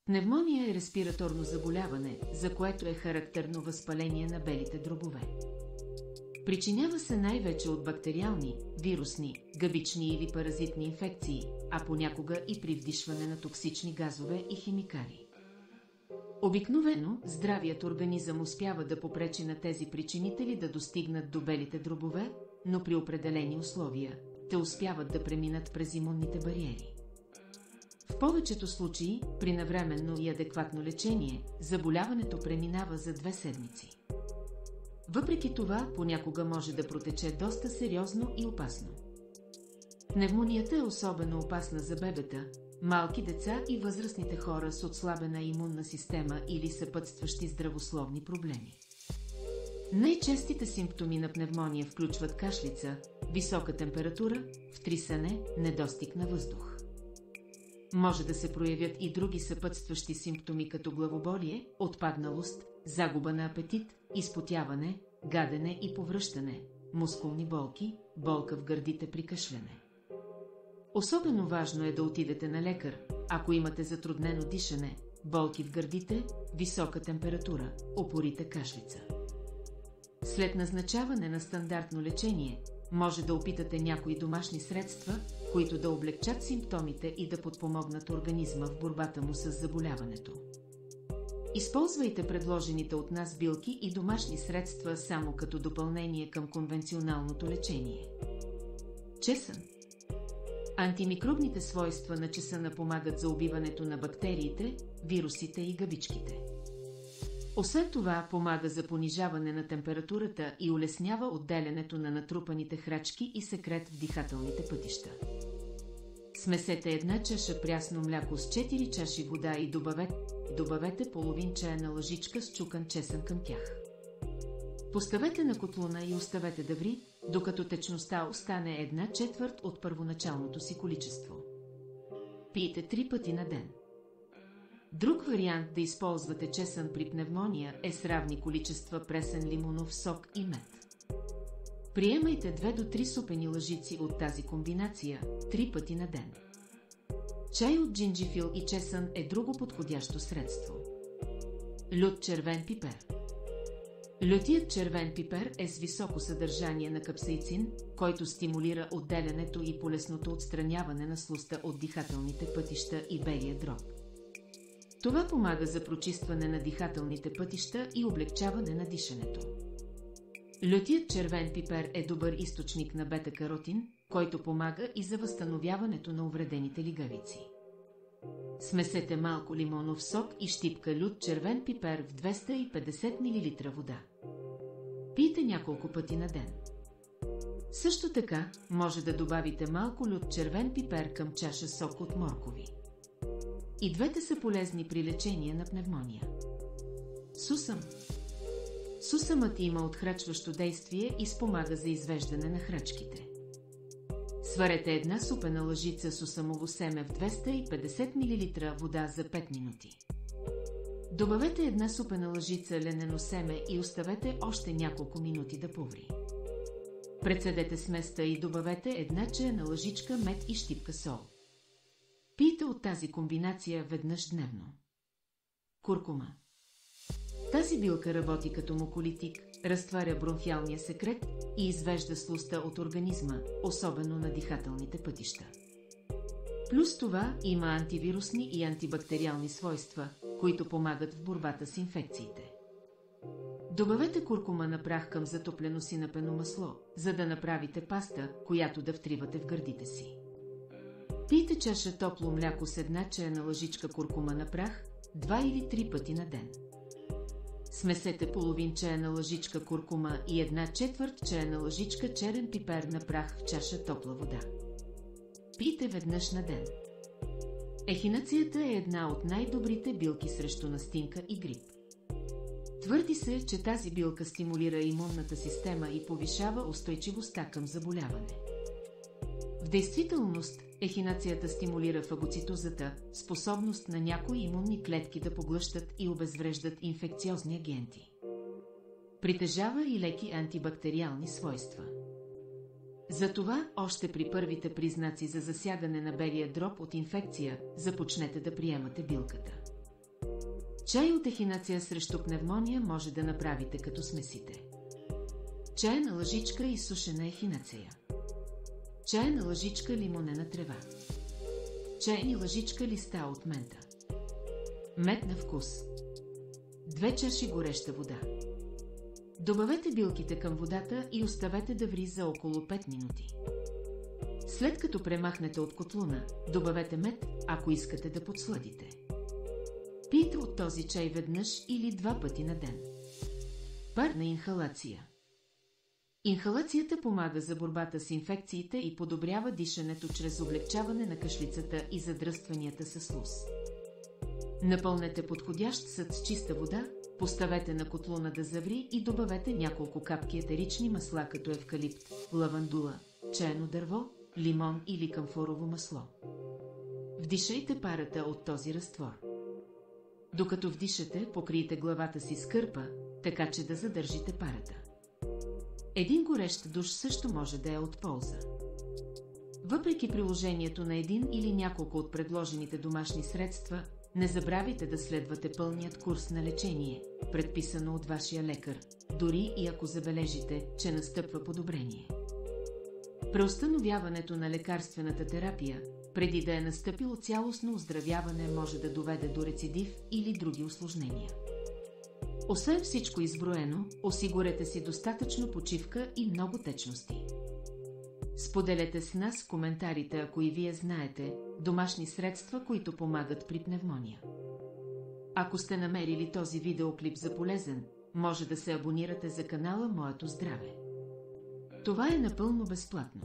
Пневмония е респираторно заболяване, за което е характерно възпаление на белите дробове. Причинява се най-вече от бактериални, вирусни, гъбични или паразитни инфекции, а понякога и при вдишване на токсични газове и химикали. Обикновено, здравият организъм успява да попречи на тези причинители да достигнат до белите дробове, но при определени условия, те успяват да преминат през имунните бариери. В повечето случаи, при навременно и адекватно лечение, заболяването преминава за 2 седмици. Въпреки това, понякога може да протече доста сериозно и опасно. Пневмонията е особено опасна за бебета, малки деца и възрастните хора с отслабена имунна система или съпътстващи здравословни проблеми. Най-честите симптоми на пневмония включват кашлица, висока температура, втрисане, недостиг на въздух. Може да се проявят и други съпътстващи симптоми като главоболие, отпадналост, загуба на апетит, изпотяване, гадене и повръщане, мускулни болки, болка в гърдите при кашляне. Особено важно е да отидете на лекар, ако имате затруднено дишане, болки в гърдите, висока температура, упорита кашлица. След назначаване на стандартно лечение, може да опитате някои домашни средства, които да облегчат симптомите и да подпомогнат организма в борбата му с заболяването. Използвайте предложените от нас билки и домашни средства само като допълнение към конвенционалното лечение. Чесън. Антимикробните свойства на чесъна помагат за убиването на бактериите, вирусите и гъбичките. Освен това, помага за понижаване на температурата и улеснява отделянето на натрупаните храчки и секрет в дихателните пътища. Смесете 1 чаша прясно мляко с 4 чаши вода и добавете половин чайна лъжичка счукан чесън към тях. Поставете на котлуна и оставете да ври, докато течността остане 1/4 от първоначалното си количество. Пийте 3 пъти на ден. Друг вариант да използвате чесън при пневмония е с равни количества пресен лимонов сок и мед. Приемайте 2 до 3 супени лъжици от тази комбинация 3 пъти на ден. Чай от джинджифил и чесън е друго подходящо средство. Лют червен пипер. Лютият червен пипер е с високо съдържание на капсаицин, който стимулира отделянето и полесното отстраняване на слузта от дихателните пътища и белия дроб. Това помага за прочистване на дихателните пътища и облегчаване на дишането. Лютият червен пипер е добър източник на бета-каротин, който помага и за възстановяването на увредените лигавици. Смесете малко лимонов сок и щипка лют червен пипер в 250 мл вода. Пийте няколко пъти на ден. Също така, може да добавите малко лют червен пипер към чаша сок от моркови. И двете са полезни при лечение на пневмония. Сусъм. Сусъмът има отхрачващо действие и спомага за извеждане на храчките. Сварете 1 супена лъжица сусъмово семе в 250 мл вода за 5 минути. Добавете 1 супена лъжица ленено семе и оставете още няколко минути да поври. Прецедете сместа и добавете 1 чайна лъжичка мед и щипка сол. Пийте от тази комбинация веднъж дневно. Куркума. Тази билка работи като муколитик, разтваря бронхиалния секрет и извежда слузта от организма, особено на дихателните пътища. Плюс това има антивирусни и антибактериални свойства, които помагат в борбата с инфекциите. Добавете куркума на прах към затоплено синапено масло, за да направите паста, която да втривате в гърдите си. Пийте чаша топло мляко с 1 чайна лъжичка куркума на прах 2 или 3 пъти на ден. Смесете половин чайна лъжичка куркума и 1/4 чайна лъжичка черен пипер на прах в чаша топла вода. Пийте веднъж на ден. Ехинацията е една от най-добрите билки срещу настинка и грип. Твърди се, че тази билка стимулира имунната система и повишава устойчивостта към заболяване. В действителност, ехинацията стимулира фагоцитозата, способност на някои имунни клетки да поглъщат и обезвреждат инфекциозни агенти. Притежава и леки антибактериални свойства. Затова, още при първите признаци за засягане на белия дроб от инфекция, започнете да приемате билката. Чай от ехинация срещу пневмония може да направите като смесите. Чайна лъжичка изсушена ехинация. Чайна лъжичка лимонена трева. Чайни лъжичка листа от мента. Мед на вкус. 2 чаши гореща вода. Добавете билките към водата и оставете да ври за около 5 минути. След като премахнете от котлуна, добавете мед, ако искате да подсладите. Пийте от този чай веднъж или 2 пъти на ден. Парна инхалация. Инхалацията помага за борбата с инфекциите и подобрява дишането чрез облегчаване на кашлицата и задръстванията със слуз. Напълнете подходящ съд с чиста вода, поставете на котлуна да заври и добавете няколко капки етерични масла като евкалипт, лавандула, чайно дърво, лимон или камфорово масло. Вдишайте парата от този разтвор. Докато вдишате, покрийте главата си с кърпа, така че да задържите парата. Един горещ душ също може да е от полза. Въпреки приложението на един или няколко от предложените домашни средства, не забравяйте да следвате пълният курс на лечение, предписано от вашия лекар, дори и ако забележите, че настъпва подобрение. Преустановяването на лекарствената терапия, преди да е настъпило цялостно оздравяване, може да доведе до рецидив или други усложнения. Освен всичко изброено, осигурете си достатъчно почивка и много течности. Споделете с нас в коментарите, ако и вие знаете домашни средства, които помагат при пневмония. Ако сте намерили този видеоклип за полезен, може да се абонирате за канала Моето здраве. Това е напълно безплатно.